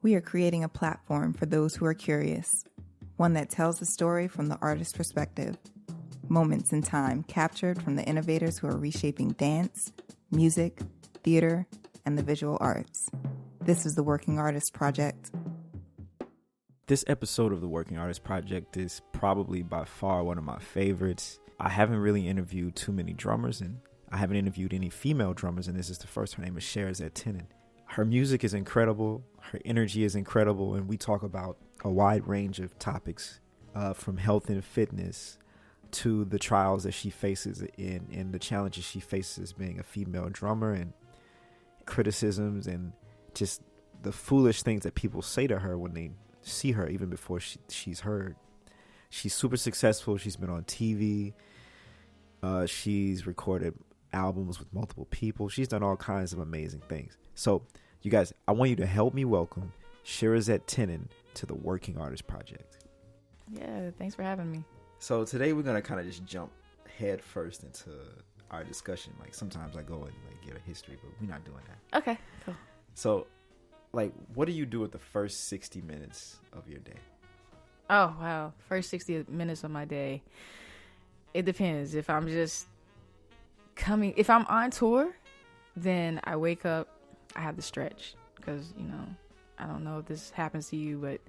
We are creating a platform for those who are curious, one that tells the story from the artist's perspective. Moments in time captured from the innovators who are reshaping dance, music, theater, and the visual arts. This is the Working Artist Project. This episode of the Working Artist Project is probably by far one of my favorites. I haven't really interviewed too many drummers, and I haven't interviewed any female drummers, and this is the first. Her name is Shirazette Tinnin. Her music is incredible, her energy is incredible, and we talk about a wide range of topics, from health and fitness to the trials that she faces and the challenges she faces being a female drummer, and criticisms and just the foolish things that people say to her when they see her, even before she's heard. She's super successful. She's been on TV. She's recorded albums with multiple people. She's done all kinds of amazing things. So, you guys, I want you to help me welcome Shirazette Tinnin to the Working Artist Project. Yeah, thanks for having me. So today we're gonna kind of just jump head first into our discussion. Like sometimes I go and like give a history, but we're not doing that. Okay, cool. So, like, what do you do with the first 60 minutes of your day? Oh wow, first 60 minutes of my day. It depends. If I'm on tour, then I wake up. I have to stretch because I don't know if this happens to you, but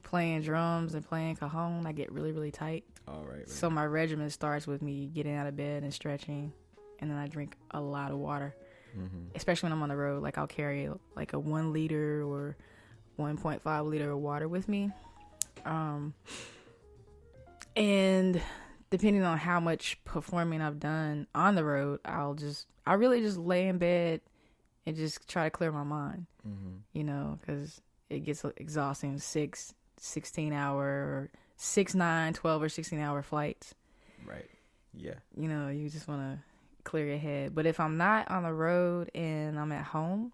playing drums and playing cajon, I get really, really tight. All right. So my regimen starts with me getting out of bed and stretching, and then I drink a lot of water, especially when I'm on the road. Like I'll carry like a 1 liter or 1.5 liter of water with me. And depending on how much performing I've done on the road, I really just lay in bed and just try to clear my mind, because it gets exhausting. 16 hour or 6, 9, 12 or 16 hour flights. Right. Yeah. You just want to clear your head. But if I'm not on the road and I'm at home,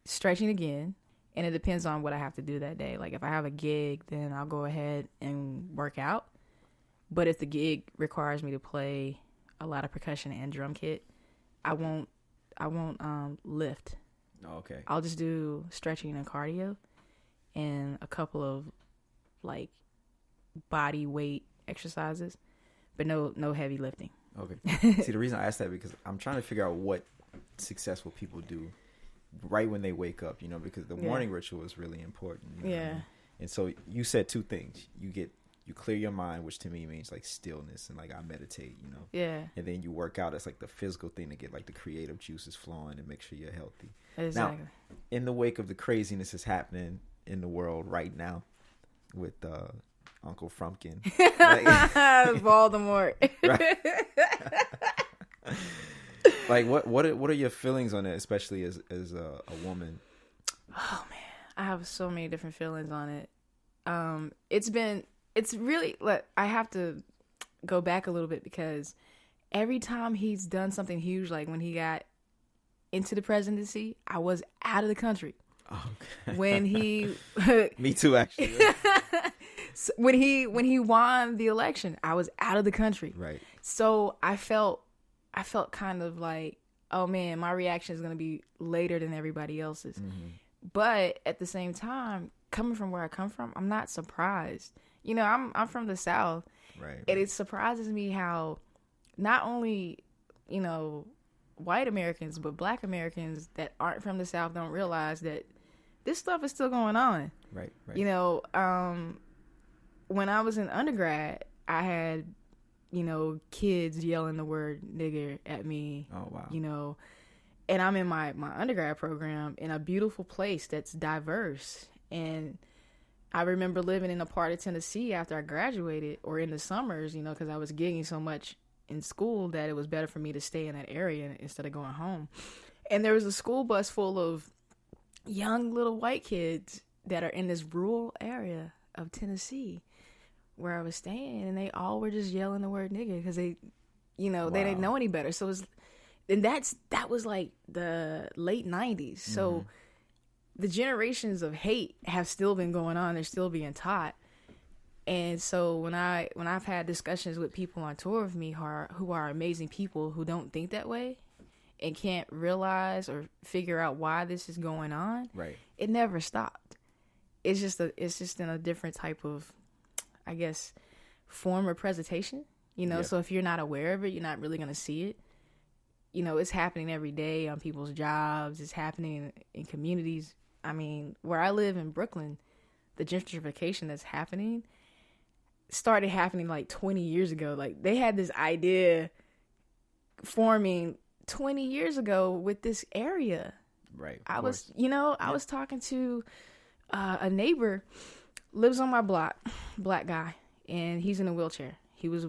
stretching again. And it depends on what I have to do that day. Like if I have a gig, then I'll go ahead and work out. But if the gig requires me to play a lot of percussion and drum kit, I won't lift. Oh, okay. I'll just do stretching and cardio and a couple of like body weight exercises, but no heavy lifting. Okay. See, the reason I asked that because I'm trying to figure out what successful people do right when they wake up, because the morning ritual is really important. Yeah. And so you said 2 things. You clear your mind, which to me means like stillness and like I meditate, Yeah. And then you work out. It's like the physical thing to get like the creative juices flowing and make sure you're healthy. Exactly. Now, in the wake of the craziness that's happening in the world right now with Uncle Frumpkin, Voldemort. Like what are your feelings on it, especially as a woman? Oh man, I have so many different feelings on it. It's really like I have to go back a little bit because every time he's done something huge, like when he got into the presidency, I was out of the country. Okay. When he Me too, actually. when he won the election, I was out of the country. Right. So I felt kind of like, oh man, my reaction is going to be later than everybody else's. But at the same time, coming from where I come from, I'm not surprised. I'm from the South. Right. And it surprises me how not only, white Americans, but Black Americans that aren't from the South don't realize that this stuff is still going on. Right. When I was in undergrad, I had, kids yelling the word nigger at me. Oh, wow. And I'm in my undergrad program in a beautiful place that's diverse. And I remember living in a part of Tennessee after I graduated, or in the summers, because I was gigging so much in school that it was better for me to stay in that area instead of going home. And there was a school bus full of young little white kids that are in this rural area of Tennessee where I was staying, and they all were just yelling the word nigga because they didn't know any better. So that was like the late 90s. So the generations of hate have still been going on. They're still being taught. And so when I've had discussions with people on tour with me who are amazing people who don't think that way and can't realize or figure out why this is going on, right? It never stopped. it's just in a different type of, I guess, form or presentation, you know. So if you're not aware of it, you're not really going to see it. You know, it's happening every day on people's jobs. It's happening in communities. I mean, where I live in Brooklyn, the gentrification that's happening started happening like 20 years ago. Like, they had this idea forming 20 years ago with this area. Right. I was talking to a neighbor, lives on my block, black guy, and he's in a wheelchair. He was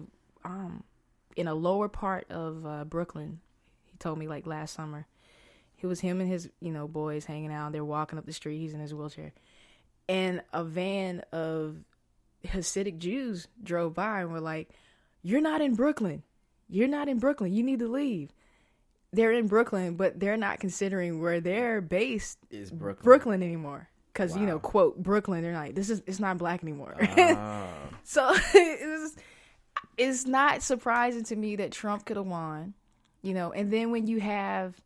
in a lower part of Brooklyn. He told me like last summer. It was him and his, boys hanging out. They're walking up the street. He's in his wheelchair. And a van of Hasidic Jews drove by and were like, "You're not in Brooklyn. You're not in Brooklyn. You need to leave." They're in Brooklyn, but they're not considering where they're based is Brooklyn anymore. Because, wow. Quote, Brooklyn, they're like, it's not black anymore. So it's not surprising to me that Trump could have won, and then when you have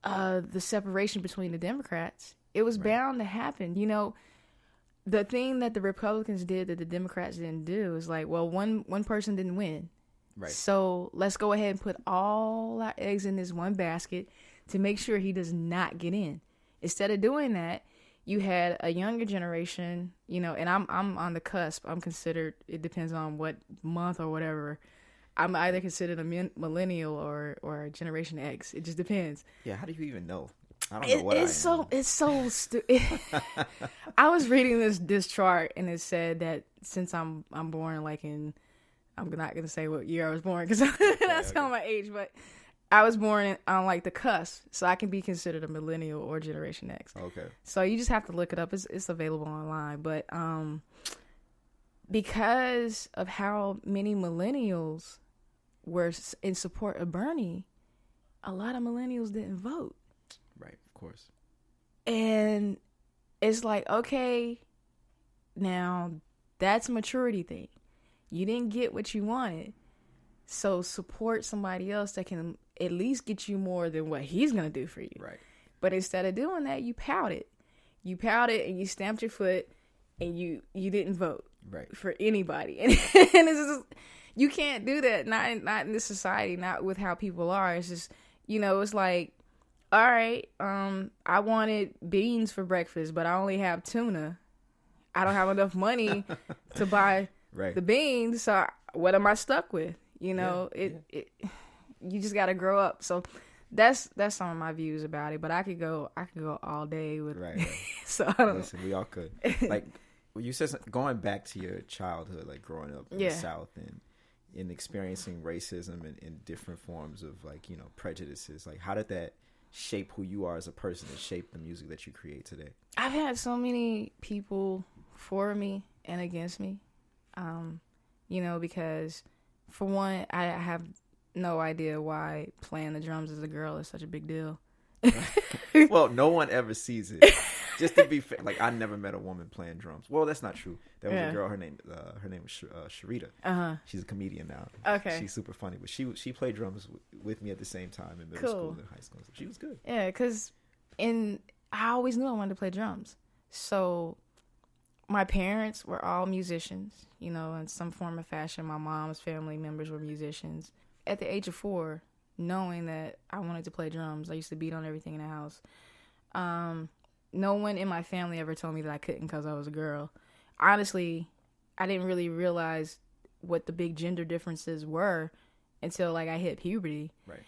the separation between the Democrats, it was bound to happen. The thing that the Republicans did that the Democrats didn't do is like, well, one person didn't win. Right. So let's go ahead and put all our eggs in this one basket to make sure he does not get in. Instead of doing that, you had a younger generation, and I'm on the cusp. I'm considered, it depends on what month or whatever. I'm either considered a millennial or Generation X. It just depends. Yeah, how do you even know? I don't know what it's so stupid. I was reading this chart, and it said that since I'm born like in, I'm not gonna say what year I was born because that's telling my age, but I was born on like the cusp, so I can be considered a millennial or Generation X. Okay. So you just have to look it up. It's available online, but because of how many millennials were in support of Bernie, a lot of millennials didn't vote. Right, of course. And it's like, okay, now that's a maturity thing. You didn't get what you wanted, so support somebody else that can at least get you more than what he's going to do for you. Right. But instead of doing that, you pouted. You pouted and you stamped your foot and you didn't vote for anybody. And it's just, you can't do that. Not in this society, not with how people are. It's just, it's like, all right, I wanted beans for breakfast, but I only have tuna. I don't have enough money to buy the beans, so what am I stuck with? You just got to grow up. So that's some of my views about it. But I could go all day with. Right. So I don't. Listen, we all could. Like you said, going back to your childhood, like growing up in the South and in experiencing racism in different forms of like prejudices. Like, how did that shape who you are as a person and shape the music that you create today? I've had so many people for me and against me. Because for one, I have no idea why playing the drums as a girl is such a big deal. Well, no one ever sees it. Just to be fair, like I never met a woman playing drums. Well, that's not true. There was a girl. Her name was Shirazette. She's a comedian now. Okay, she's super funny, but she played drums with me at the same time in middle school and high school. So she was good. Yeah, because I always knew I wanted to play drums. So my parents were all musicians, in some form or fashion. My mom's family members were musicians. At the age of 4, knowing that I wanted to play drums, I used to beat on everything in the house. No one in my family ever told me that I couldn't because I was a girl. Honestly, I didn't really realize what the big gender differences were until like I hit puberty. Right.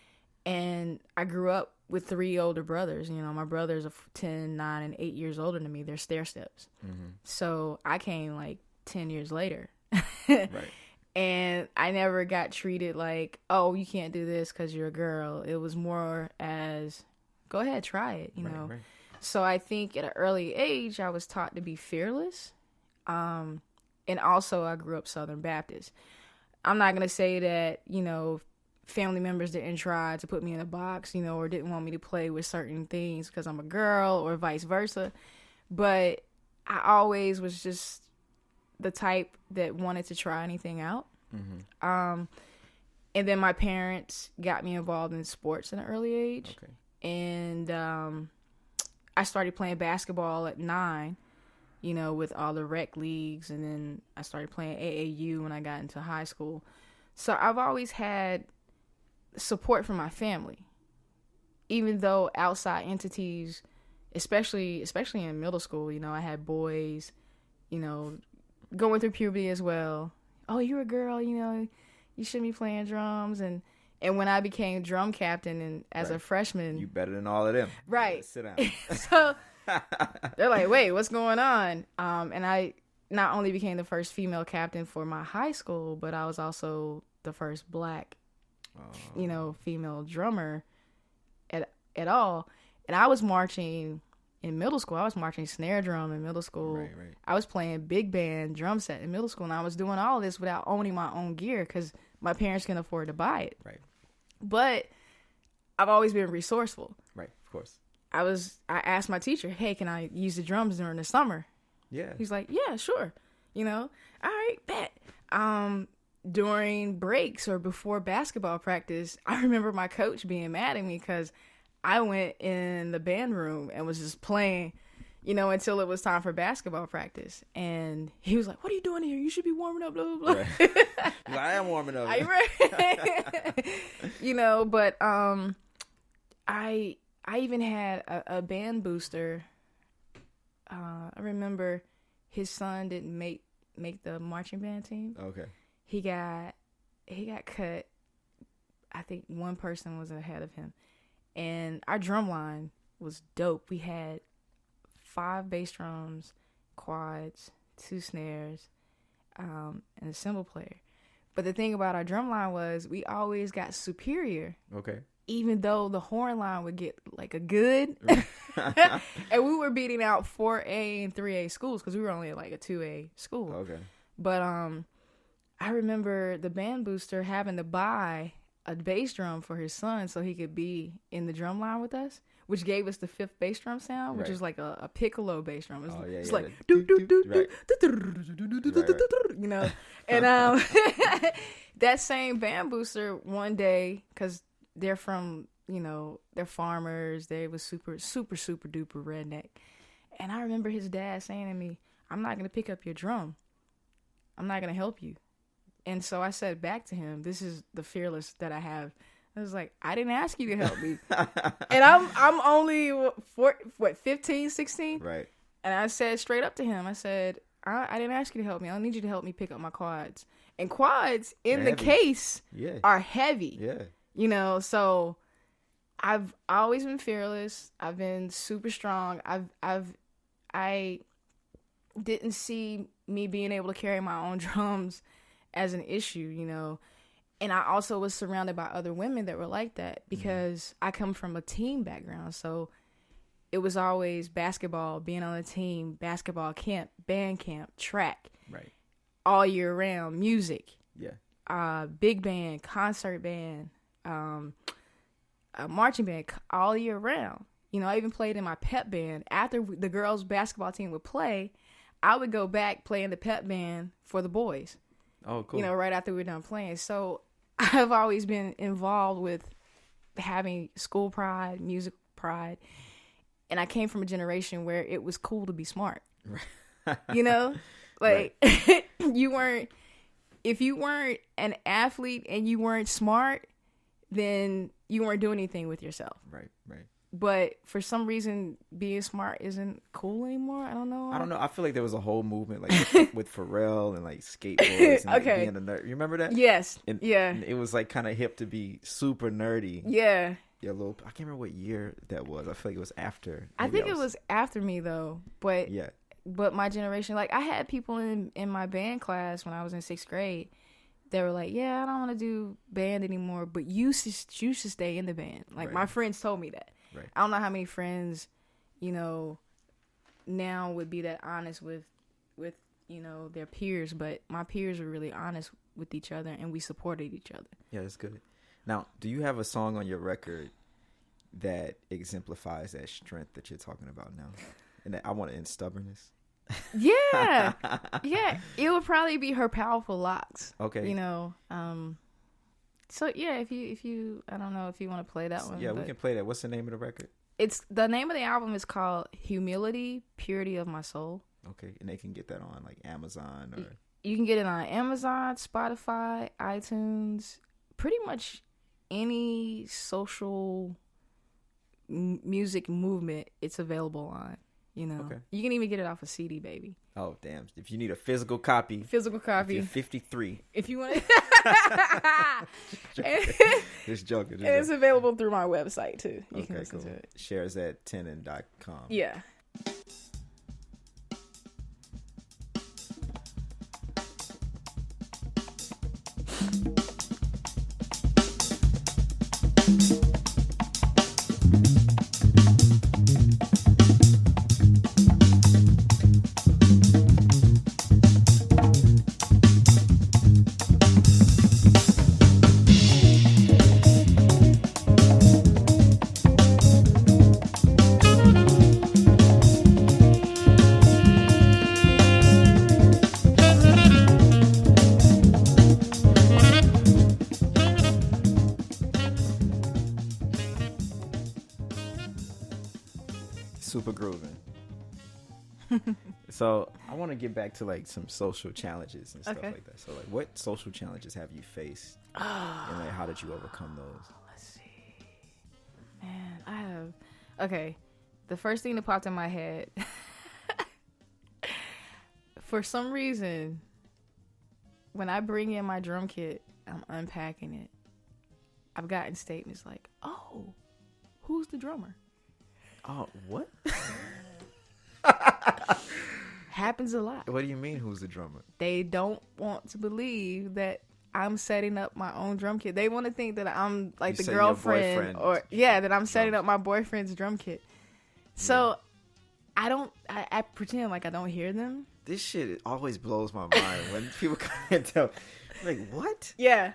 And I grew up with 3 older brothers. My brothers are 10, 9, and 8 years older than me. They're stair steps. Mm-hmm. So I came like 10 years later. Right. And I never got treated like, oh, you can't do this because you're a girl. It was more as, go ahead, try it, know. Right. So I think at an early age, I was taught to be fearless. And also I grew up Southern Baptist. I'm not going to say that, family members didn't try to put me in a box, or didn't want me to play with certain things because I'm a girl or vice versa. But I always was just the type that wanted to try anything out. Mm-hmm. And then my parents got me involved in sports at an early age. Okay. And I started playing basketball at 9. with all the rec leagues, and then I started playing AAU when I got into high school. So I've always had support from my family, even though outside entities, especially in middle school, I had boys, going through puberty as well. Oh, you're a girl, you shouldn't be playing drums. And when I became drum captain and as a freshman, you better than all of them. Right. Sit down. So they're like, wait, what's going on? And I not only became the first female captain for my high school, but I was also the first black, female drummer at all. And I was marching in middle school. I was marching snare drum in middle school. Right. I was playing big band drum set in middle school, and I was doing all of this without owning my own gear because my parents couldn't afford to buy it. Right. But I've always been resourceful. Right, of course. I asked my teacher, hey, can I use the drums during the summer? Yeah. He's like, yeah, sure. All right, bet. During breaks or before basketball practice, I remember my coach being mad at me because I went in the band room and was just playing, until it was time for basketball practice. And he was like, what are you doing here? You should be warming up, blah, blah, blah. Right. I am warming up. But I even had a band booster. I remember his son didn't make the marching band team. Okay. He got cut. I think one person was ahead of him. And our drum line was dope. We had 5 bass drums, quads, 2 snares, and a cymbal player. But the thing about our drum line was we always got superior. Okay. Even though the horn line would get like a good. And we were beating out 4A and 3A schools because we were only like a 2A school. Okay. But I remember the band booster having to buy a bass drum for his son so he could be in the drum line with us, which gave us the 5th bass drum sound, which is like a piccolo bass drum. It's like do do do do, and that same band booster one day, because they're from they're farmers, they was super super super duper redneck, and I remember his dad saying to me, I'm not gonna pick up your drum, I'm not gonna help you. And so I said back to him, this is the fearless that I have. I was like, I didn't ask you to help me. And I'm only, 15, 16? Right. And I said straight up to him, I said, I didn't ask you to help me. I need you to help me pick up my quads. And quads in the case are heavy. Yeah. So I've always been fearless. I've been super strong. I didn't see me being able to carry my own drums as an issue, and I also was surrounded by other women that were like that because I come from a team background. So it was always basketball, being on a team, basketball camp, band camp, track, right, all year round, music, big band, concert band, marching band, all year round. I even played in my pep band. After the girls' basketball team would play, I would go back play in the pep band for the boys. Oh, cool. Right after we were done playing. So I've always been involved with having school pride, music pride. And I came from a generation where it was cool to be smart. Like if you weren't an athlete and you weren't smart, then you weren't doing anything with yourself. Right. But for some reason, being smart isn't cool anymore. I don't know. I feel like there was a whole movement like with Pharrell and like skateboards and like, being a nerd. You remember that? Yes. And it was like kind of hip to be super nerdy. Yeah. I can't remember what year that was. I feel like it was after. I think it was after me though. But yeah. But my generation, like I had people in my band class when I was in 6th grade. They were like, yeah, I don't want to do band anymore, but you should stay in the band. Like my friends told me that. Right. I don't know how many friends, now would be that honest with their peers, but my peers were really honest with each other and we supported each other. Yeah, that's good. Now, do you have a song on your record that exemplifies that strength that you're talking about now? And that I want to end stubbornness. Yeah. Yeah. It would probably be Her Powerful Locks. Okay. So yeah, if you I don't know if you want to play that one. Yeah, we can play that. What's the name of the record? It's the name of the album is called Humility, Purity of My Soul. Okay, and they can get that on like Amazon or... You can get it on Amazon, Spotify, iTunes, pretty much any social music movement it's available on. You know, You can even get it off a CD, baby. Oh, damn. If you need a physical copy. If you're 53. If you want Just joking. And it's available through my website, too. You can listen to it. Shirazette.com. Yeah. Super grooving. So I want to get back to like some social challenges and stuff like that. So like, what social challenges have you faced, and like, how did you overcome those? Let's see, man. I have. Okay, the first thing that popped in my head. For some reason, when I bring in my drum kit, I'm unpacking it. I've gotten statements like, "Oh, who's the drummer?" Oh, what? Happens a lot. What do you mean, who's the drummer? They don't want to believe that I'm setting up my own drum kit. They want to think that I'm like the girlfriend that I'm setting up my boyfriend's drum kit. So I pretend like I don't hear them. This shit always blows my mind when people can't tell. Like, what? Yeah.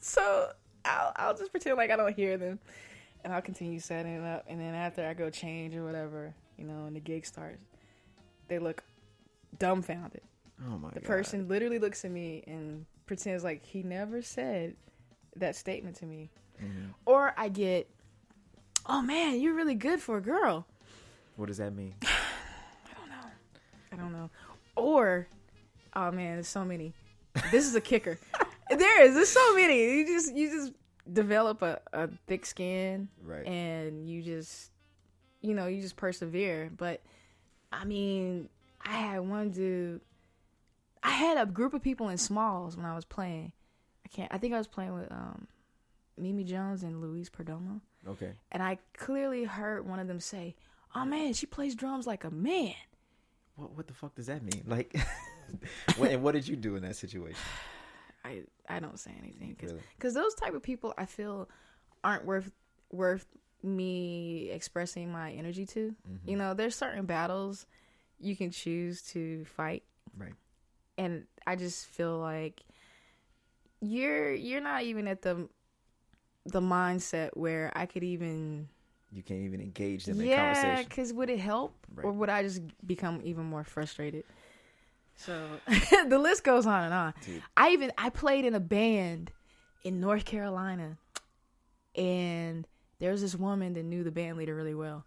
So I'll just pretend like I don't hear them. And I'll continue setting it up. And then after I go change or whatever, you know, and the gig starts, they look dumbfounded. Oh, my God. The person literally looks at me and pretends like he never said that statement to me. Mm-hmm. Or I get, "Oh, man, you're really good for a girl." What does that mean? I don't know. Or, oh, man, there's so many. This is a kicker. There's so many. You just develop a thick skin, right? And you just persevere. But I mean, I had a group of people in Smalls when I was playing. I think I was playing with Mimi Jones and Luis Perdomo. Okay. And I clearly heard one of them say, "Oh man, she plays drums like a man." What the fuck does that mean? Like, what did you do in that situation? I don't say anything because those type of people I feel aren't worth me expressing my energy to. Mm-hmm. You know, there's certain battles you can choose to fight, right? And I just feel like you're not even at the mindset where I could even. You can't even engage them in conversation. Yeah, because would it help, or would I just become even more frustrated? So the list goes on and on. Dude. I played in a band in North Carolina, and there was this woman that knew the band leader really well,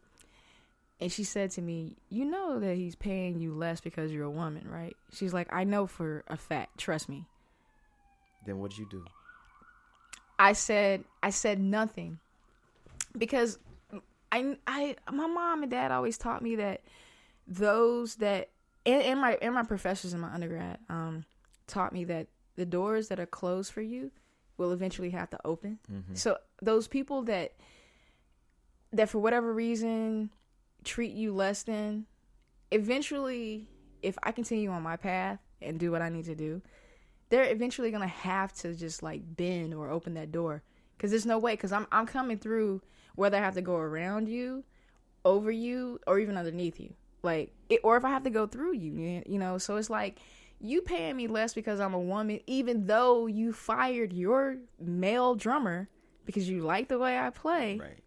and she said to me, "You know that he's paying you less because you're a woman, right?" She's like, "I know for a fact. Trust me." Then what'd you do? I said nothing, because my mom and dad always taught me that those that. And my professors in my undergrad taught me that the doors that are closed for you will eventually have to open. Mm-hmm. So those people that for whatever reason treat you less than, eventually, if I continue on my path and do what I need to do, they're eventually gonna have to just like bend or open that door, because there's no way. Because I'm coming through, whether I have to go around you, over you, or even underneath you. Like, or if I have to go through you, you know. So it's like, you paying me less because I'm a woman, even though you fired your male drummer because you like the way I play. Right.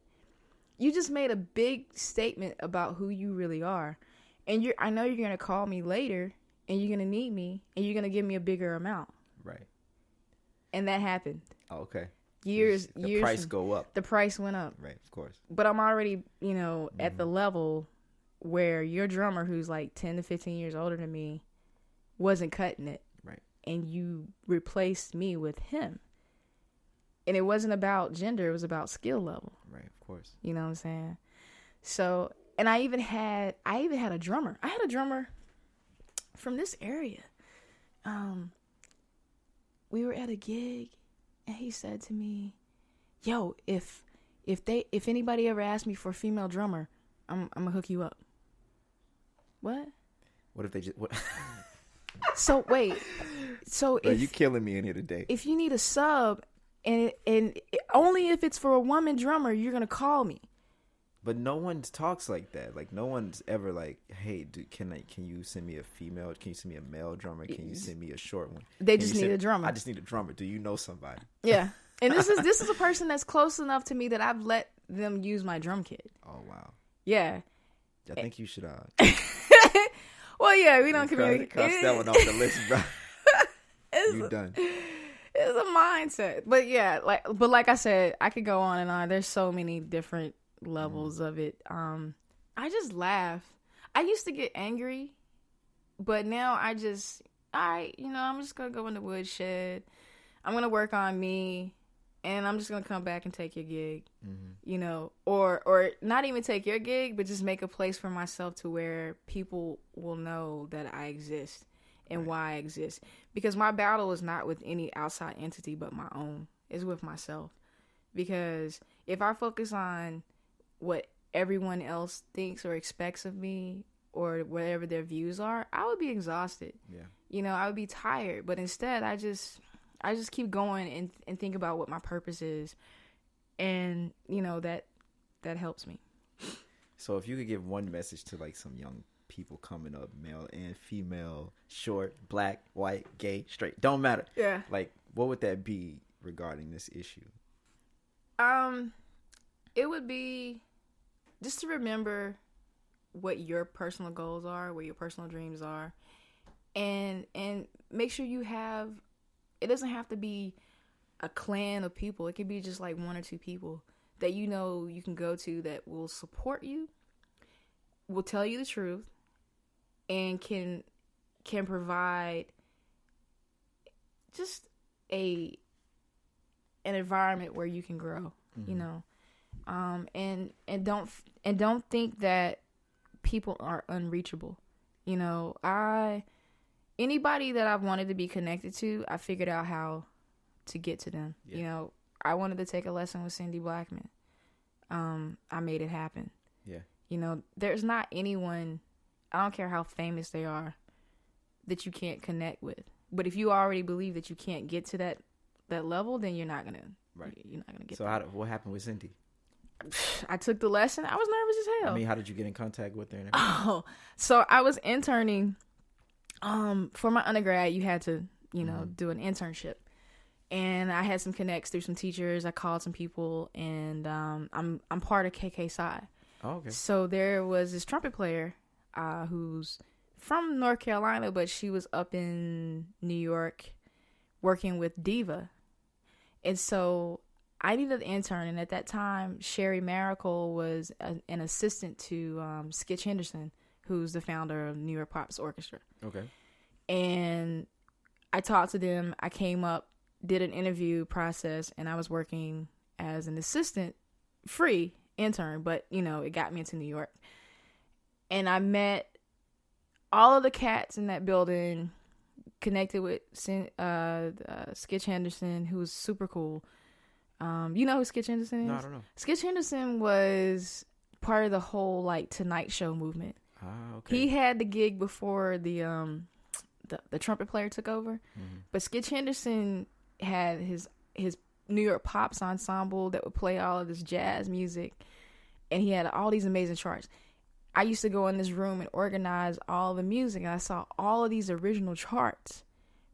You just made a big statement about who you really are. And I know you're going to call me later, and you're going to need me, and you're going to give me a bigger amount. Right. And that happened. Oh, okay. Years. The price go up. The price went up. Right, of course. But I'm already, at the level where your drummer, who's like 10 to 15 years older than me, wasn't cutting it. Right. And you replaced me with him. And it wasn't about gender. It was about skill level. Right, of course. You know what I'm saying? So, and I even had a drummer. I had a drummer from this area. We were at a gig, and he said to me, "Yo, if anybody ever asks me for a female drummer, I'm gonna hook you up." What? What if they just? What? So wait. So Bro, you killing me in here today. If you need a sub, and only if it's for a woman drummer, you're gonna call me. But no one talks like that. Like, no one's ever like, "Hey, dude, can you send me a female? Can you send me a male drummer? Can you send me a short one?" They just need a drummer. I just need a drummer. Do you know somebody? Yeah. And this is a person that's close enough to me that I've let them use my drum kit. Oh, wow. Yeah. I think you should. Well, yeah, we don't communicate. Cross that one off the list, bro. You done. It's a mindset. But yeah, like I said, I could go on and on. There's so many different levels of it. I just laugh. I used to get angry, but now I'm just gonna go in the woodshed. I'm gonna work on me, and I'm just gonna come back and take your gig. You know, or not even take your gig, but just make a place for myself to where people will know that I exist and why I exist. Because my battle is not with any outside entity but my own. It's with myself. Because if I focus on what everyone else thinks or expects of me, or whatever their views are, I would be exhausted. Yeah. You know, I would be tired. But instead, I just keep going and think about what my purpose is. And, you know, that helps me. So if you could give one message to like some young people coming up, male and female, short, black, white, gay, straight, don't matter. Yeah. Like, what would that be regarding this issue? It would be just to remember what your personal goals are, what your personal dreams are, and make sure you have. It doesn't have to be a clan of people. It could be just like one or two people that you know you can go to that will support you, will tell you the truth, and can provide just an environment where you can grow. You know, and don't think that people are unreachable. You know, anybody that I've wanted to be connected to, I figured out how to get to them. Yeah. You know, I wanted to take a lesson with Cindy Blackman. I made it happen. Yeah. You know, there's not anyone, I don't care how famous they are, that you can't connect with. But if you already believe that you can't get to that level, then you're not gonna. Right. You're not gonna get. So what happened with Cindy? I took the lesson. I was nervous as hell. I mean, how did you get in contact with her? So I was interning. For my undergrad, you had to, you know, do an internship, and I had some connects through some teachers. I called some people, and I'm part of KK Psi. Oh, okay. So there was this trumpet player, who's from North Carolina, but she was up in New York, working with Diva. And so I needed an intern, and at that time, Sherry Maracle was an assistant to Skitch Henderson, who's the founder of New York Pops Orchestra. Okay. And I talked to them. I came up, did an interview process, and I was working as an assistant, free intern, but, you know, it got me into New York. And I met all of the cats in that building, connected with Skitch Henderson, who was super cool. You know who Skitch Henderson is? No, I don't know. Skitch Henderson was part of the whole like Tonight Show movement. Okay. He had the gig before the trumpet player took over, but Skitch Henderson had his New York Pops ensemble that would play all of this jazz music, and he had all these amazing charts. I used to go in this room and organize all the music, and I saw all of these original charts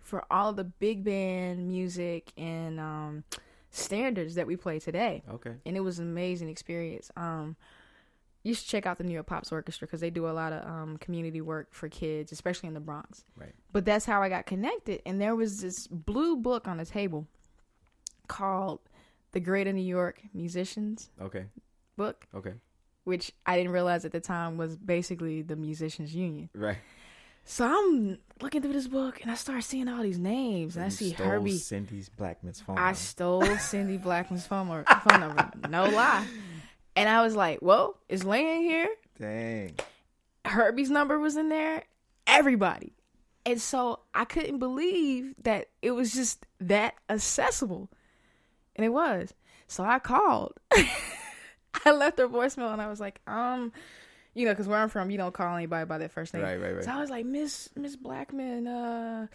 for all of the big band music and standards that we play today. Okay. And it was an amazing experience. You should check out the New York Pops Orchestra because they do a lot of community work for kids, especially in the Bronx. Right. But that's how I got connected. And there was this blue book on the table called The Greater New York Musicians. Okay. Book. Okay. which I didn't realize at the time was basically the musicians union. Right. So I'm looking through this book and I start seeing all these names, and I see Herbie. Cindy Blackman's phone I stole Cindy Blackman's phone number. No lie. And I was like, well, is Lane here? Dang. Herbie's number was in there. Everybody. And so I couldn't believe that it was just that accessible. And it was. So I called. I left her voicemail and I was like, you know, because where I'm from, you don't call anybody by their first name. Right. So I was like, Miss Blackman,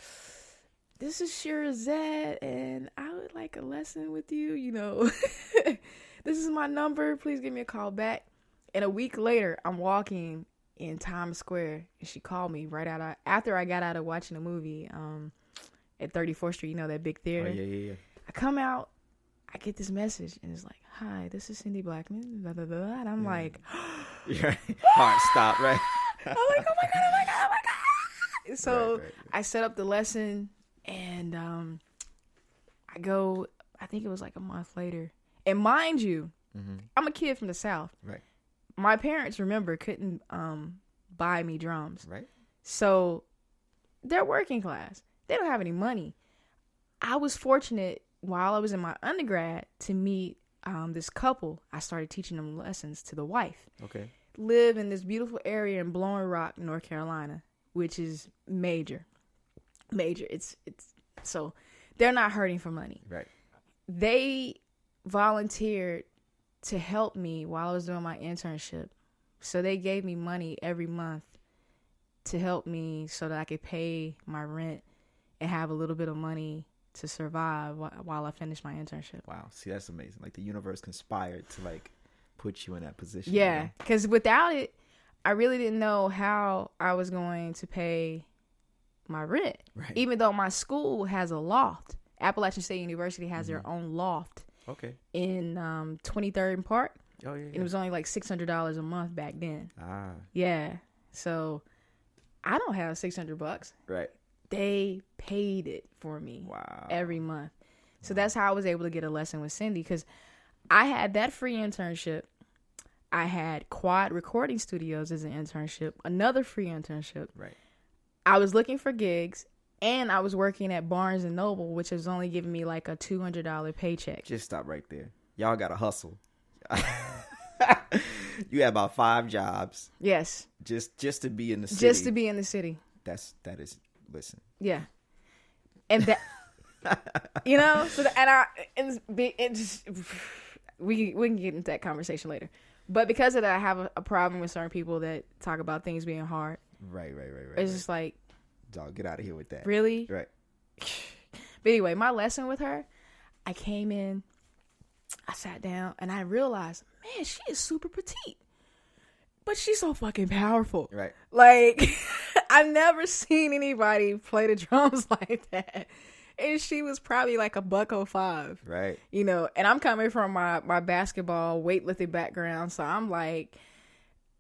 this is Shirazette, and I would like a lesson with you, you know. This is my number. Please give me a call back. And a week later, I'm walking in Times Square, and she called me right after I got out of watching a movie at 34th Street, you know, that big theater. Oh, yeah. I come out, I get this message, and it's like, hi, this is Cindy Blackman, blah, blah, blah. And I'm like, yeah. Heart stop, right? I'm like, oh my God. So right. I set up the lesson, and I go, I think it was like a month later. And mind you, I'm a kid from the South. Right. My parents, remember, couldn't buy me drums. Right. So they're working class. They don't have any money. I was fortunate while I was in my undergrad to meet this couple. I started teaching them lessons to the wife. Okay. Live in this beautiful area in Blowing Rock, North Carolina, which is major. It's so they're not hurting for money. Right. They volunteered to help me while I was doing my internship. So they gave me money every month to help me so that I could pay my rent and have a little bit of money to survive while I finished my internship. Wow. See, that's amazing. Like the universe conspired to like put you in that position. Yeah. Because without it, I really didn't know how I was going to pay my rent. Right. Even though my school has a loft. Appalachian State University has their own loft. Okay. In 23rd and Park. Oh, yeah. And it was only like $600 a month back then. Ah. Yeah. So I don't have $600. Right. They paid it for me. Wow. Every month. So that's how I was able to get a lesson with Cindy, because I had that free internship. I had Quad Recording Studios as an internship, another free internship. Right. I was looking for gigs, and I was working at Barnes & Noble, which was only giving me like a $200 paycheck. Just stop right there. Y'all got to hustle. You had about 5 jobs. Yes. Just to be in the city. Just to be in the city. That is, listen. Yeah. And that, you know, so we can get into that conversation later. But because of that, I have a problem with certain people that talk about things being hard. Right. It's just like, dog, get out of here with that. Really? Right. But anyway, my lesson with her, I came in, I sat down, and I realized, man, she is super petite. But she's so fucking powerful. Right. Like, I've never seen anybody play the drums like that. And she was probably like $105. Right. You know, and I'm coming from my basketball weightlifting background, so I'm like,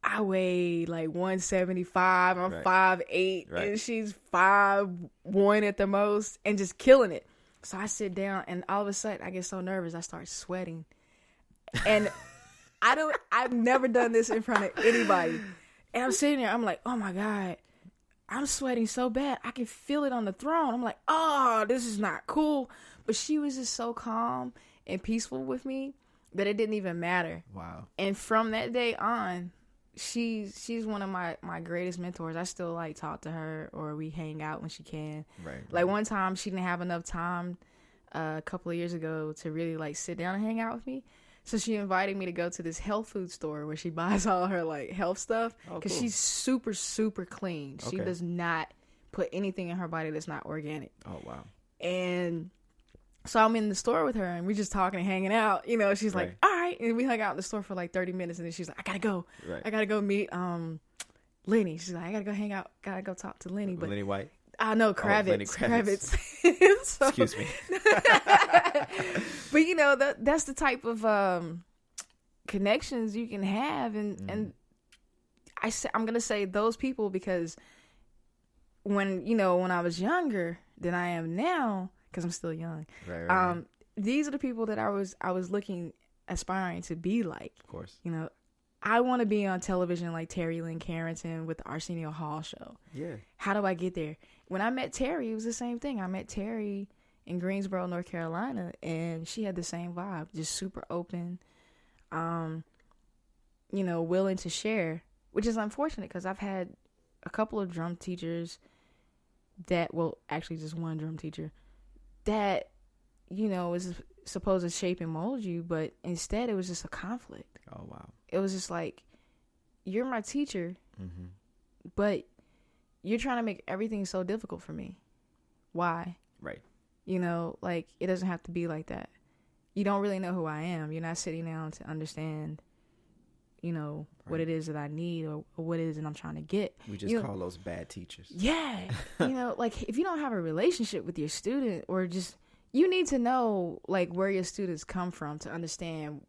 I weigh like 175. I'm right. 5'8", right. and she's 5'1" at the most, and just killing it. So I sit down, and all of a sudden, I get so nervous, I start sweating. And I've never done this in front of anybody. And I'm sitting there, I'm like, oh my God, I'm sweating so bad. I can feel it on the throne. I'm like, oh, this is not cool. But she was just so calm and peaceful with me that it didn't even matter. Wow. And from that day on, she's one of my greatest mentors. I still like talk to her, or we hang out when she can. Right. Like one time she didn't have enough time a couple of years ago to really like sit down and hang out with me. So she invited me to go to this health food store where she buys all her like health stuff, because she's super, super clean. She does not put anything in her body that's not organic. Oh, wow. And so I'm in the store with her, and we're just talking and hanging out. You know, she's like, all right. And we hung out in the store for like 30 minutes, and then she's like, I gotta go. Right. I gotta go meet Lenny. She's like, I gotta go hang out. Gotta go talk to Lenny. But Lenny White? I know, Kravitz. Lenny Kravitz. So, excuse me. But you know, that's the type of connections you can have, and I'm gonna say those people, because when I was younger than I am now, because I'm still young. Right. These are the people that I was aspiring to be like. Of course. You know, I want to be on television like Terry Lynn Carrington with the Arsenio Hall show. Yeah. How do I get there? When I met Terry, it was the same thing. I met Terry in Greensboro, North Carolina, and she had the same vibe, just super open, willing to share, which is unfortunate because I've had a couple of drum teachers actually just one drum teacher that, is supposed to shape and mold you, but instead it was just a conflict. Oh, wow. It was just like, you're my teacher, Mm-hmm. but you're trying to make everything so difficult for me. Why? Right. Like, it doesn't have to be like that. You don't really know who I am. You're not sitting down to understand, right. what it is that I need or what it is that I'm trying to get. We just call those bad teachers. Yeah. Like, if you don't have a relationship with your student, or just, you need to know, like, where your students come from to understand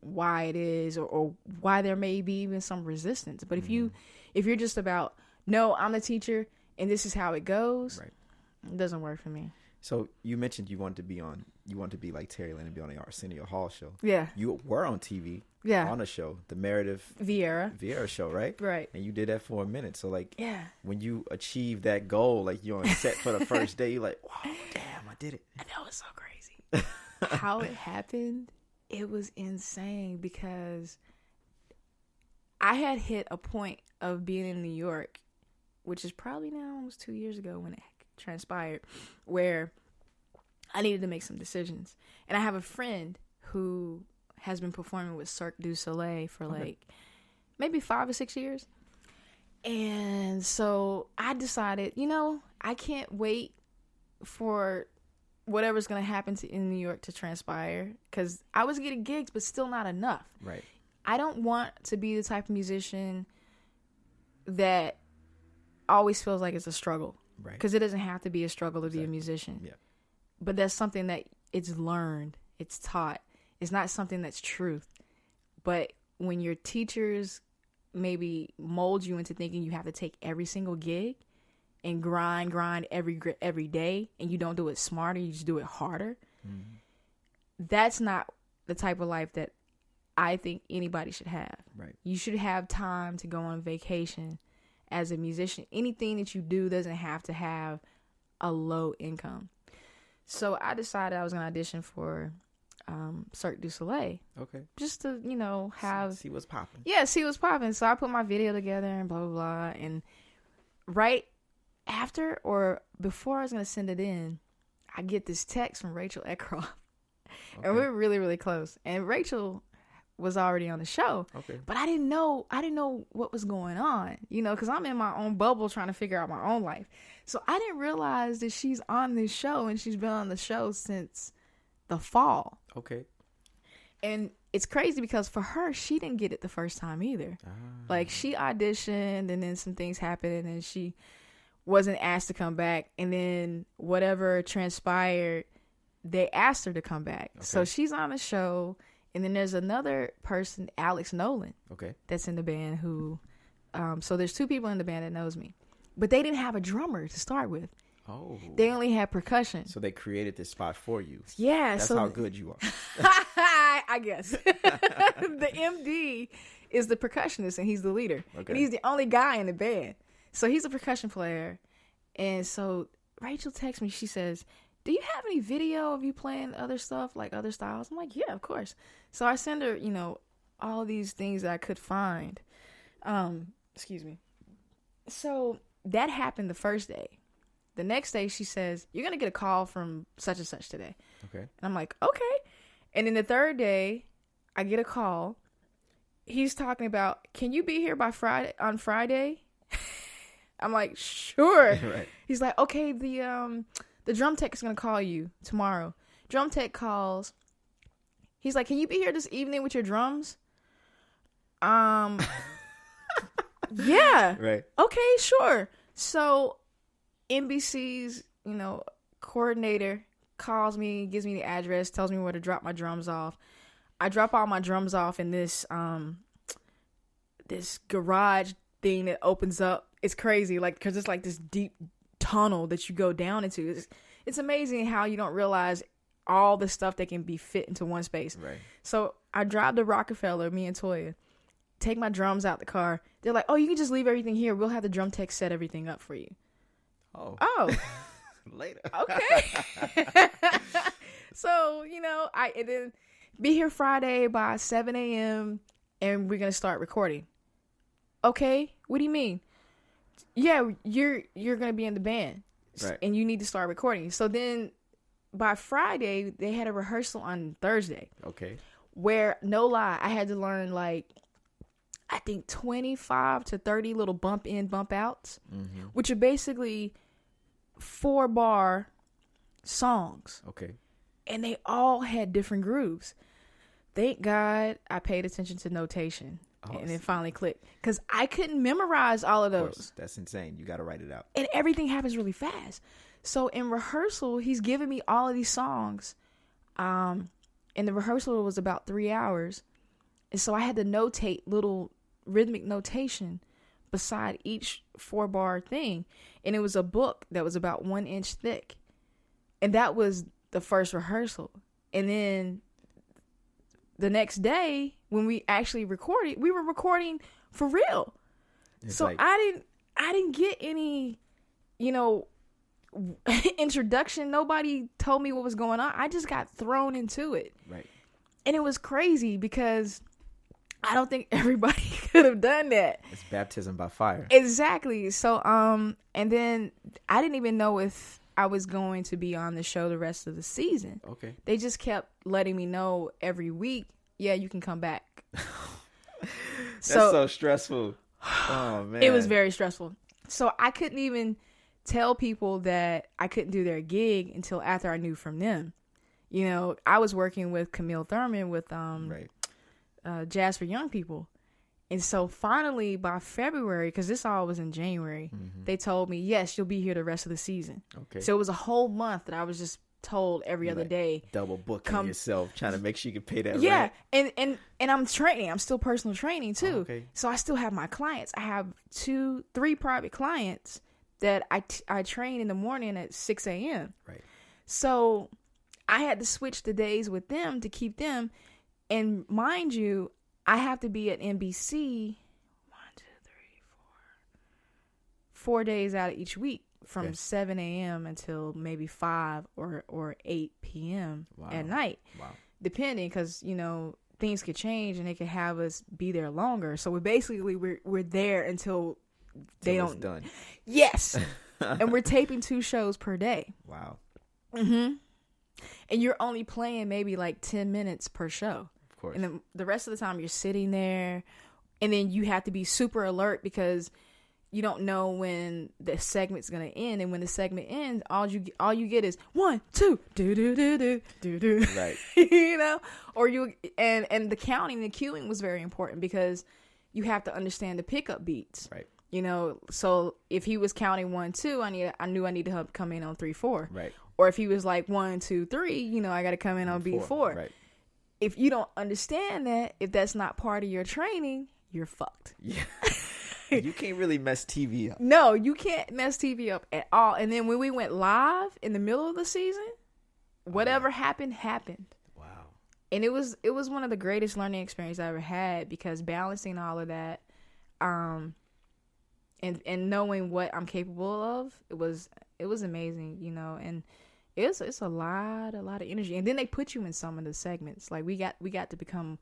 why it is, or why there may be even some resistance. But if you're just about, no, I'm the teacher and this is how it goes, right, it doesn't work for me. So you mentioned you wanted to be like Terry Lynn and be on the Arsenio Hall show. Yeah. You were on TV. Yeah. On a show, the Meredith Vieira show, right? Right. And you did that for a minute. So, like, yeah, when you achieved that goal, like, you're on set for the first day, you're like, wow, damn, I did it. And that was so crazy. How it happened, it was insane, because I had hit a point of being in New York, which is probably now almost 2 years ago when it transpired, where I needed to make some decisions. And I have a friend who has been performing with Cirque du Soleil for like maybe 5 or 6 years. And so I decided, I can't wait for whatever's going to happen in New York to transpire, because I was getting gigs, but still not enough. Right. I don't want to be the type of musician that always feels like it's a struggle. Right. Because it doesn't have to be a struggle to be a musician. Yeah. But that's something that it's learned, it's taught. It's not something that's truth. But when your teachers maybe mold you into thinking you have to take every single gig and grind every day, and you don't do it smarter, you just do it harder, that's not the type of life that I think anybody should have. Right. You should have time to go on vacation as a musician. Anything that you do doesn't have to have a low income. So I decided I was going to audition for Cirque du Soleil. Okay. Just to, have... See what's popping. Yeah, see what's popping. So I put my video together and blah, blah, blah. And right after or before I was going to send it in, I get this text from Rachel Eckroth. Okay. And we were really, really close. And Rachel was already on the show. Okay. But I didn't know what was going on, because I'm in my own bubble trying to figure out my own life. So I didn't realize that she's on this show, and she's been on the show since the fall. Okay. And it's crazy because for her, she didn't get it the first time either. Like, she auditioned, and then some things happened, and she wasn't asked to come back. And then whatever transpired, they asked her to come back. Okay. So she's on the show. And then there's another person, Alex Nolan, that's in the band who, so there's 2 people in the band that knows me. But they didn't have a drummer to start with. Oh. They only had percussion. So they created this spot for you. Yeah. That's how good you are. I guess. The MD is the percussionist, and he's the leader. Okay. And he's the only guy in the band. So he's a percussion player. And so Rachel texts me. She says, do you have any video of you playing other stuff, like other styles? I'm like, yeah, of course. So I send her, all these things that I could find. Excuse me. So that happened the first day. The next day she says, you're going to get a call from such and such today. Okay. And I'm like, okay. And then the third day I get a call. He's talking about, can you be here on Friday? I'm like, sure. Right. He's like, okay, the drum tech is going to call you tomorrow. Drum tech calls. He's like, can you be here this evening with your drums? Yeah. Right. Okay, sure. So NBC's, coordinator calls me, gives me the address, tells me where to drop my drums off. I drop all my drums off in this this garage thing that opens up. It's crazy, like, because it's like this deep tunnel that you go down into. It's amazing how you don't realize all the stuff that can be fit into one space. Right. So I drive to Rockefeller, me and Toya, take my drums out the car. They're like, oh, you can just leave everything here. We'll have the drum tech set everything up for you. Oh. Later. Okay. So, and then be here Friday by 7 a.m. and we're going to start recording. Okay. What do you mean? Yeah, you're going to be in the band. Right. And you need to start recording. So then by Friday, they had a rehearsal on Thursday. Okay. Where, no lie, I had to learn I think 25 to 30 little bump in, bump outs, which are basically 4-bar songs. Okay. And they all had different grooves. Thank God I paid attention to notation. And it finally clicked. Because I couldn't memorize all of those. Course. That's insane. You got to write it out. And everything happens really fast. So in rehearsal, he's giving me all of these songs. And the rehearsal was about 3 hours. And so I had to notate little rhythmic notation beside each 4-bar thing. And it was a book that was about 1 inch thick. And that was the first rehearsal. And then the next day, when we actually recorded, we were recording for real. So I didn't get any, introduction. Nobody told me what was going on. I just got thrown into it. Right. And it was crazy because I don't think everybody could have done that. It's baptism by fire. Exactly. So, and then I didn't even know if I was going to be on the show the rest of the season. Okay. They just kept letting me know every week, yeah, you can come back. That's so stressful. Oh, man. It was very stressful. So I couldn't even tell people that I couldn't do their gig until after I knew from them. I was working with Camille Thurman with Jazz for Young People. And so finally by February, because this all was in January, they told me, yes, you'll be here the rest of the season. Okay. So it was a whole month that I was just told every other day. Double booking yourself, trying to make sure you can pay that rent. Yeah, and I'm training. I'm still personal training too. Oh, okay. So I still have my clients. I have 3 private clients that I train in the morning at 6 a.m. Right. So I had to switch the days with them to keep them. And mind you, I have to be at NBC 4 days out of each week from 7 a.m. until maybe 5 or 8 p.m. at night. Wow. Depending, because, things could change and they could have us be there longer. So we're there until they don't. It's done. Yes. And we're taping 2 shows per day. Wow. And you're only playing maybe 10 minutes per show. Of course. And then the rest of the time you're sitting there, and then you have to be super alert because you don't know when the segment's gonna end, and when the segment ends, all you get is 1, 2, do do do do do do. Right. Or you and the counting, the cueing was very important because you have to understand the pickup beats. Right. So if he was counting 1, 2, I knew I needed to come in on 3, 4. Right. Or if he was 1, 2, 3, I got to come in on beat 4. Right. If you don't understand that, if that's not part of your training, you're fucked. Yeah. You can't really mess TV up. No, you can't mess TV up at all. And then when we went live in the middle of the season, whatever happened. Wow. And it was one of the greatest learning experiences I ever had, because balancing all of that, and knowing what I'm capable of, it was amazing, and it's a lot of energy. And then they put you in some of the segments. We got to become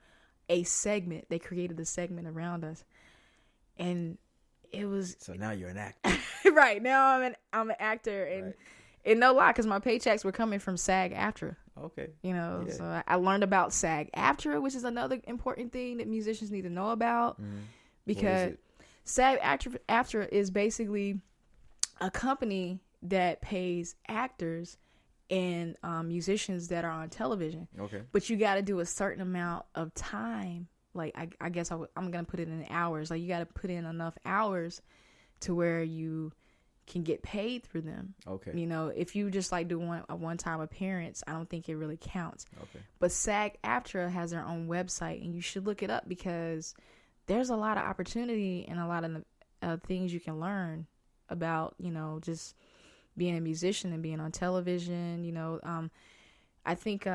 a segment. They created a segment around us. And it was. So now you're an actor. Right. Now I'm an actor, and no lie, because my paychecks were coming from SAG-AFTRA. Okay. So I learned about SAG-AFTRA, which is another important thing that musicians need to know about, because SAG-AFTRA is basically a company that pays actors and musicians that are on television. Okay. But you got to do a certain amount of time. I guess I'm going to put it in hours. You got to put in enough hours to where you can get paid through them. Okay. If you just do a one-time appearance, I don't think it really counts. Okay. But SAG-AFTRA has their own website, and you should look it up, because there's a lot of opportunity and a lot of things you can learn about, just being a musician and being on television. I think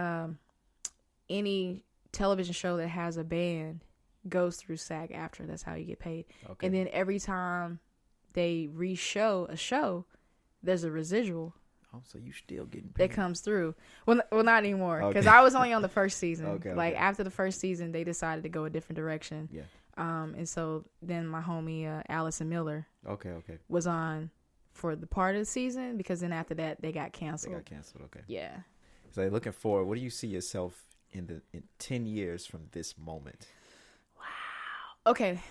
any television show that has a band, goes through SAG-AFTRA. That's how you get paid. Okay. And then every time they re-show a show, there's a residual. Oh, so you still getting paid. That comes through. Well, not anymore, because Okay. I was only on the first season. Okay, like okay. after the first season, they decided to go a different direction. Yeah. And so then my homie Allison Miller Okay. was on for the part of the season, because then after that they got They canceled. got canceled. Okay. Yeah. So looking forward, what do you see yourself in 10 years from this moment? Okay.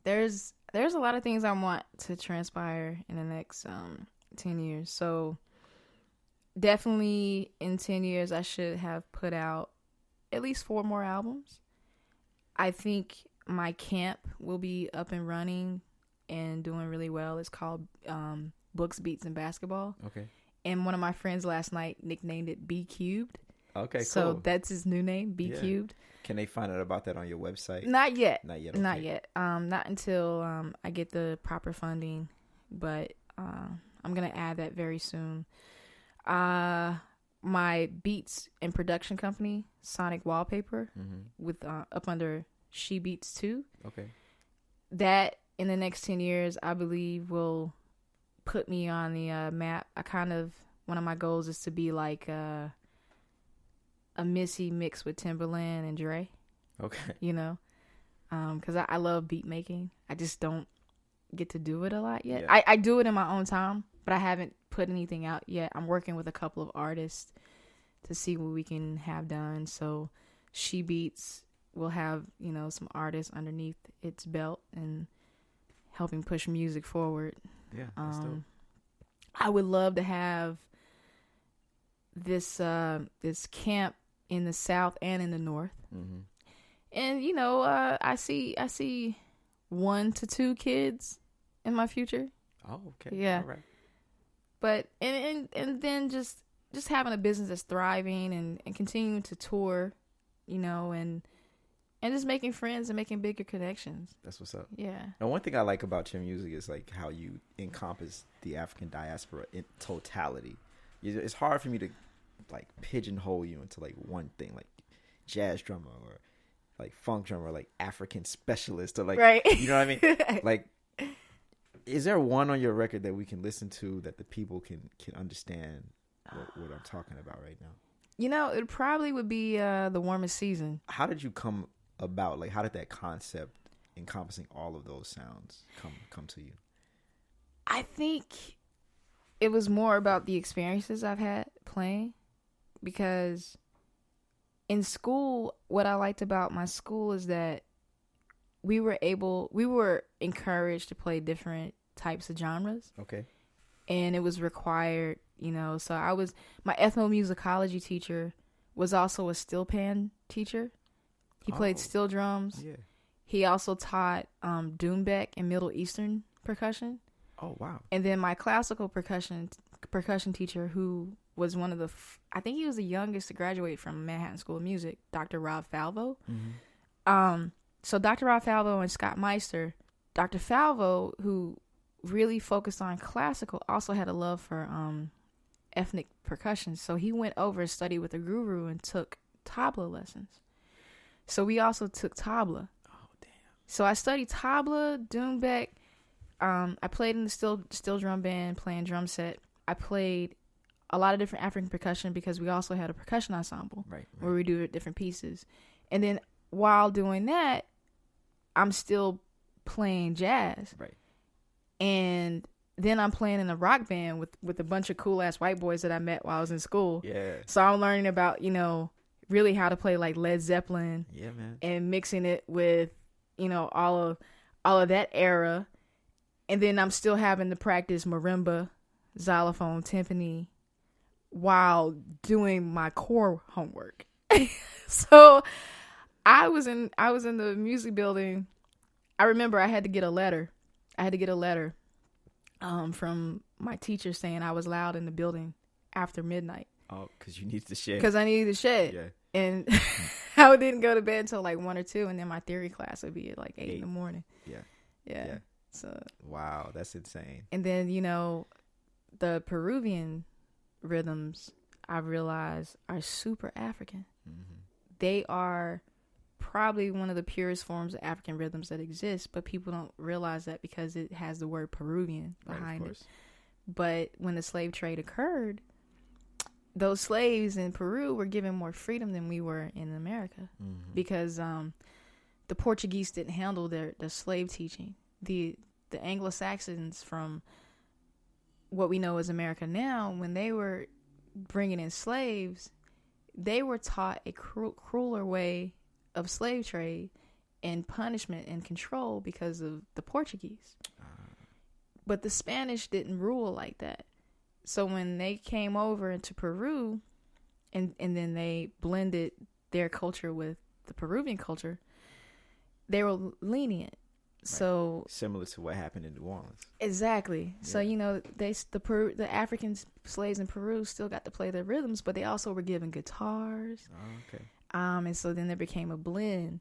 There's a lot of things I want to transpire in the next 10 years. So definitely in 10 years I should have put out at least 4 more albums. I think my camp will be up and running and doing really well. It's called Books, Beats, and Basketball. Okay. And one of my friends last night nicknamed it B Cubed. Okay, So cool. that's his new name, B Yeah. Cubed. Can they find out about that on your website? Not yet. Not yet. Not okay. yet. Not until I get the proper funding. But I'm going to add that very soon. My beats and production company, Sonic Wallpaper, with up under She Beats 2. Okay. That in the next 10 years, I believe will put me on the map. One of my goals is to be like a Missy mixed with Timberland and Dre, Okay. you know, because I love beat making. I just don't get to do it a lot yet. Yeah. I do it in my own time, but I haven't put anything out yet. I'm working with a couple of artists to see what we can have done. So She Beats will have, you know, some artists underneath its belt and helping push music forward. Yeah. That's dope. I would love to have this camp in the South and in the North. Mm-hmm. And, you know, I see 1 to 2 kids in my future. Oh, okay. Yeah. All right. But, and then just having a business that's thriving and continuing to tour, you know, and just making friends and making bigger connections. That's what's up. Yeah. Now, one thing I like about your music is like how you encompass the African diaspora in totality. It's hard for me to like pigeonhole you into like one thing, like jazz drummer or like funk drummer, or like African specialist, or like, Right. you know what I mean? Like, is there one on your record that we can listen to that the people can understand what I'm talking about right now? You know, it probably would be The Warmest Season. How did you come about? Like, how did that concept encompassing all of those sounds come to you? I think it was more about the experiences I've had playing, because in school, what I liked about my school is that we were encouraged to play different types of genres. Okay. And it was required, you know. So my ethnomusicology teacher was also a steel pan teacher. He played steel drums. Yeah. He also taught doumbek and Middle Eastern percussion. Oh, wow. And then my classical percussion teacher, who was one of I think he was the youngest to graduate from Manhattan School of Music, Dr. Rob Falvo. Mm-hmm. So Dr. Rob Falvo and Scott Meister, Dr. Falvo, who really focused on classical, also had a love for ethnic percussion. So he went over and studied with a guru and took tabla lessons. So we also took tabla. Oh, damn. So I studied tabla, doumbek. I played in the steel drum band, playing drum set. I played a lot of different African percussion because we also had a percussion ensemble where we do different pieces. And then while doing that, I'm still playing jazz. Right. And then I'm playing in a rock band with a bunch of cool ass white boys that I met while I was in school. Yeah. So I'm learning about, you know, really how to play like Led Zeppelin. Yeah, man. And mixing it with, you know, all of that era. And then I'm still having to practice marimba, xylophone, timpani while doing my core homework. So I was in the music building. I remember I had to get a letter. From my teacher saying I was loud in the building after midnight. Oh, because you need to shed. Because I needed to shed. Yeah. And I didn't go to bed until like 1 or 2, and then my theory class would be at like 8 in the morning. Yeah. So. Wow, that's insane. And then, you know, the Peruvian rhythms, I realized, are super African. Mm-hmm. They are probably one of the purest forms of African rhythms that exist, but people don't realize that because it has the word Peruvian behind it. But when the slave trade occurred, those slaves in Peru were given more freedom than we were in America, because the Portuguese didn't handle the slave teaching. The Anglo-Saxons, from what we know as America now, when they were bringing in slaves, they were taught a crueler way of slave trade and punishment and control because of the Portuguese. But the Spanish didn't rule like that. So when they came over into Peru and then they blended their culture with the Peruvian culture, they were lenient. So similar to what happened in New Orleans. Exactly. Yeah. So, the African slaves in Peru still got to play their rhythms, but they also were given guitars. Oh, okay. And so then there became a blend,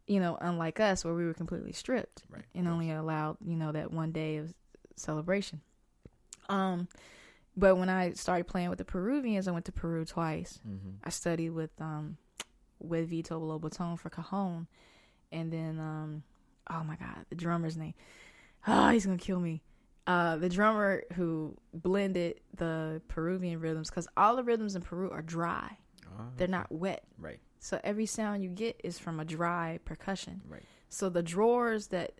unlike us, where we were completely stripped, right, and only allowed, that one day of celebration. But when I started playing with the Peruvians, I went to Peru twice. I studied with Vito Lobaton for cajon, and then oh my God, the drummer's name. Oh, he's gonna kill me. The drummer who blended the Peruvian rhythms, because all the rhythms in Peru are dry. They're not wet. Right. So every sound you get is from a dry percussion. Right. So the drawers that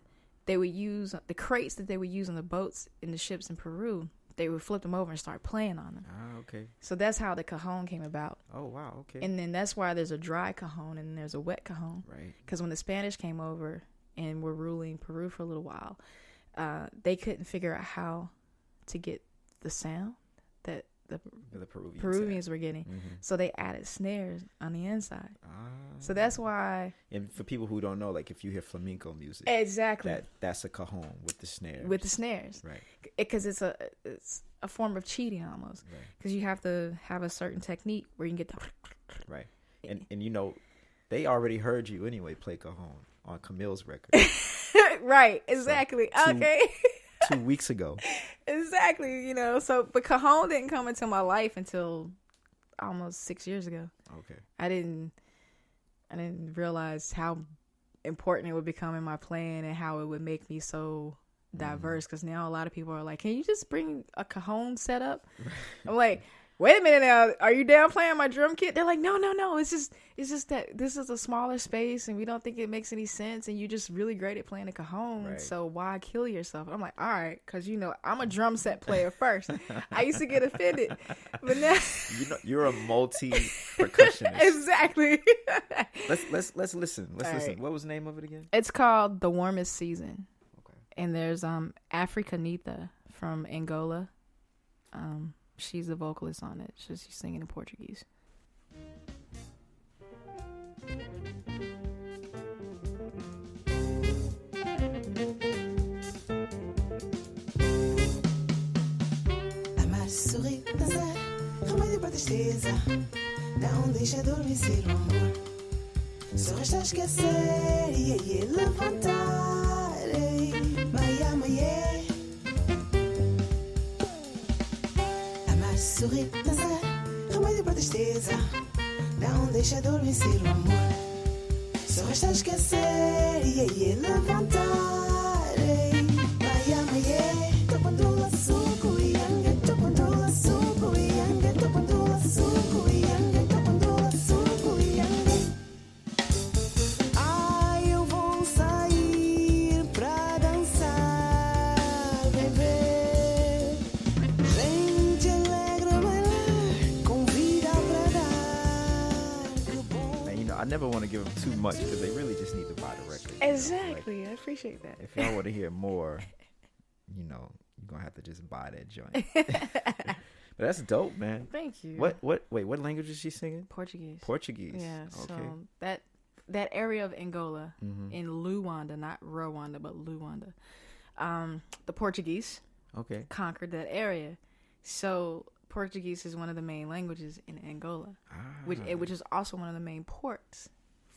they would use, the crates that they would use on the boats in the ships in Peru, they would flip them over and start playing on them. Okay. So that's how the cajon came about. Oh, wow. Okay. And then that's why there's a dry cajon and there's a wet cajon. Right. Because when the Spanish came over and were ruling Peru for a little while, they couldn't figure out how to get the sound that the Peruvians were getting. So they added snares on the inside. So that's why. And for people who don't know, like if you hear flamenco music, exactly, that's a cajon with the snares. Right. Because it's a form of cheating almost. Right. Because you have to have a certain technique where you can get the. Right. And they already heard you anyway play cajon on Camille's record. Right. Exactly. So okay. 2 weeks ago. Exactly. But cajon didn't come into my life until almost 6 years ago. Okay. I didn't realize how important it would become in my playing and how it would make me so diverse. Because now a lot of people are like, "Can you just bring a cajon setup?" I'm like, "Wait a minute now, are you down playing my drum kit?" They're like, "No. It's just that this is a smaller space and we don't think it makes any sense, and you're just really great at playing a cajon, right. So why kill yourself?" I'm like, "All right, because I'm a drum set player first." I used to get offended, but now you're a multi-percussionist. Exactly. Let's listen. Listen. Right. What was the name of it again? It's called The Warmest Season. Okay. And there's Africanita from Angola. She's the vocalist on it. She's singing in Portuguese. Amar, sorrir, dançar, remédio para tristeza. Não deixa adormecer o amor. Só resta esquecer e levantar. Maia, maia. Sorrir, dançar, remédio para tristeza. Não deixa adormecer o amor. Só resta esquecer e levantar. Maia, maia. Topando suco e anga. Topando suco e anga. Topando suco e anga. Topando suco e anga. Ai, eu vou sair pra dançar, bebê. Gente alegre bailar, convida pra dar. And, I never want to give them too much because they really just need to buy the record. Exactly. I appreciate that. If y'all want to hear more, you're going to have to just buy that joint. But that's dope, man. Thank you. What language is she singing? Portuguese. Yeah. Okay. So that area of Angola in Luanda, not Rwanda, but Luanda, the Portuguese conquered that area. So Portuguese is one of the main languages in Angola, which is also one of the main ports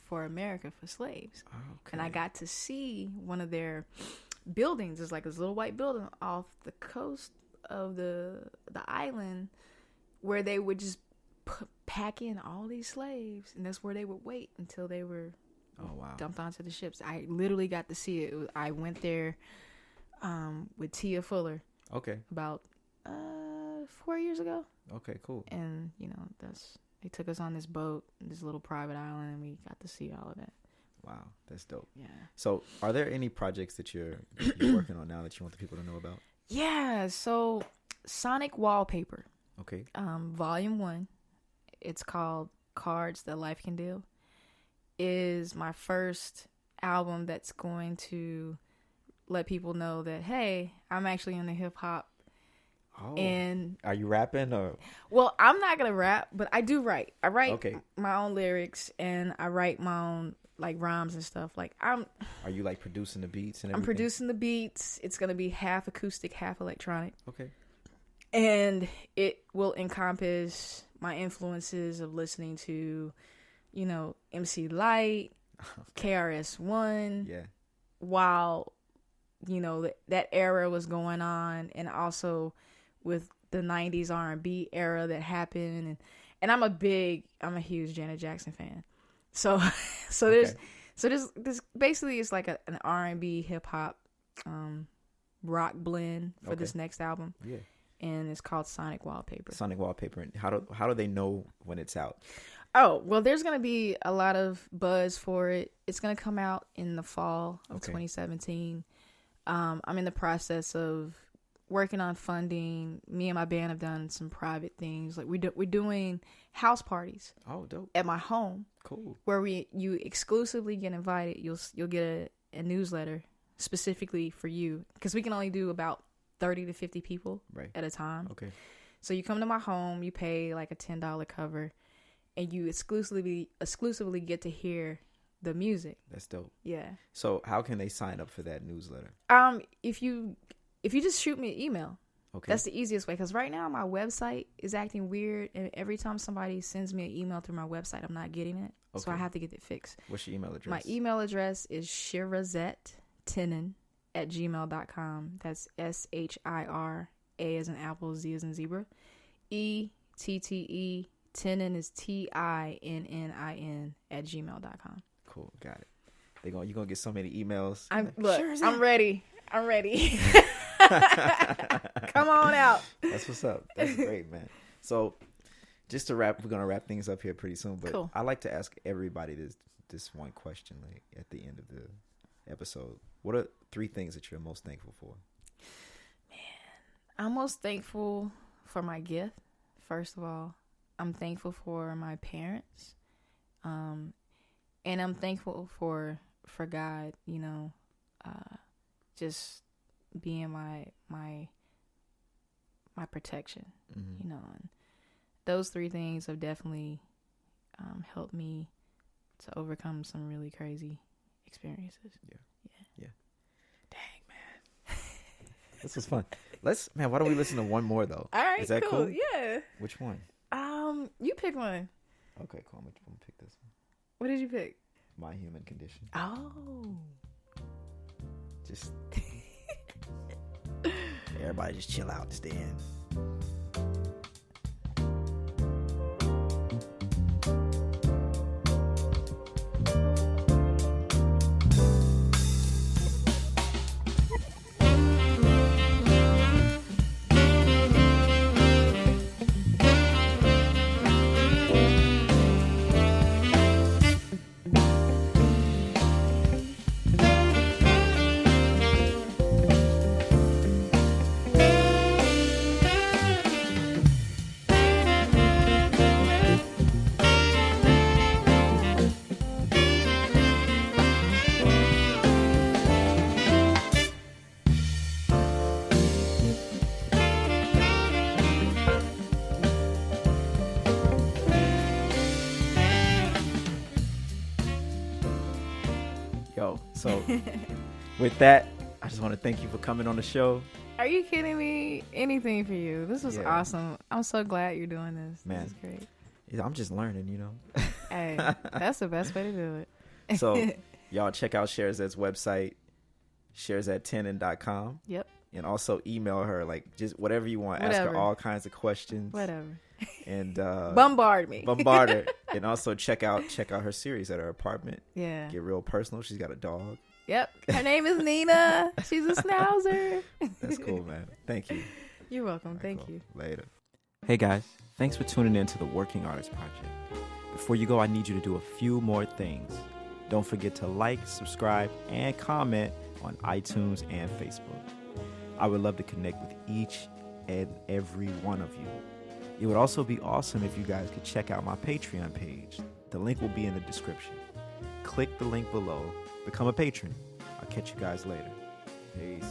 for America for slaves. Okay. And I got to see one of their buildings. It's like this little white building off the coast of the island where they would just pack in all these slaves, and that's where they would wait until they were Oh, wow. Dumped onto the ships. I literally got to see it. I went there with Tia Fuller Okay. about 4 years ago. Okay, cool. And, they took us on this boat, this little private island, and we got to see all of that. Wow, that's dope. Yeah. So, are there any projects that you're working on now that you want the people to know about? Yeah, so Sonic Wallpaper, Okay. Volume 1, it's called Cards That Life Can Deal, is my first album that's going to let people know that, hey, I'm actually into hip-hop. Oh. And are you rapping or? well, I'm not gonna rap, but I do write. I write Okay. my own lyrics, and I write my own like rhymes and stuff. Like Are you like producing the beats and everything? I'm producing the beats. It's gonna be half acoustic, half electronic. Okay. And it will encompass my influences of listening to, MC Light, KRS-One, Yeah. while, that era was going on, and also with the 90s R&B era that happened. And I'm a huge Janet Jackson fan. So Okay. there's basically it's like an R&B hip hop rock blend for Okay. this next album. Yeah. And it's called Sonic Wallpaper. Sonic Wallpaper. And how do they know when it's out? Oh, well, there's going to be a lot of buzz for it. It's going to come out in the fall of 2017. I'm in the process of working on funding. Me and my band have done some private things. Like we're doing house parties. Oh, dope. At my home. Cool. Where you exclusively get invited. You'll get a newsletter specifically for you, because we can only do about 30 to 50 people at a time. Okay. So you come to my home, you pay like a $10 cover, and you exclusively get to hear the music. That's dope. Yeah. So how can they sign up for that newsletter? If you just shoot me an email. Okay. That's the easiest way, because right now my website is acting weird, and every time somebody sends me an email through my website, I'm not getting it. So I have to get it fixed. What's your email address? My email address is Shirazette Tinnin @gmail.com. That's SHIRA as in apple, Z as in zebra, ETTE. Tinnin is TINNIN @gmail.com. Cool, got it. You're gonna get so many emails. I'm ready. Come on out. That's what's up. That's great, man. So, just to wrap, we're gonna wrap things up here pretty soon. But cool. I like to ask everybody this one question, like at the end of the episode. What are 3 things that you're most thankful for? Man, I'm most thankful for my gift. First of all, I'm thankful for my parents, and I'm thankful for God. Just being my protection. Mm-hmm. And those 3 things have definitely helped me to overcome some really crazy experiences. Yeah. Dang, man. This was fun. Why don't we listen to one more though? All right, is that cool? Yeah. Which one? You pick one. Okay, cool. I'm gonna pick this one. What did you pick? My Human Condition. Oh. Just everybody just chill out. It's the end. So with that, I just want to thank you for coming on the show. Are you kidding me? Anything for you. This was Yeah. awesome. I'm so glad you're doing this. Man. This is great. I'm just learning, Hey, that's the best way to do it. So y'all check out Shirazette's website, shirazettetinnin.com. Yep. And also email her, like, just whatever you want. Ask her all kinds of questions. Whatever. And bombard me. Bombard her. And also check out her series at her apartment. Yeah. Get real personal. She's got a dog. Yep. Her name is Nina. She's a schnauzer. That's cool, man. Thank you. You're welcome. Thank Cool. you. Later. Hey, guys. Thanks for tuning in to the Working Artist Project. Before you go, I need you to do a few more things. Don't forget to like, subscribe, and comment on iTunes and Facebook. I would love to connect with each and every one of you. It would also be awesome if you guys could check out my Patreon page. The link will be in the description. Click the link below. Become a patron. I'll catch you guys later. Peace.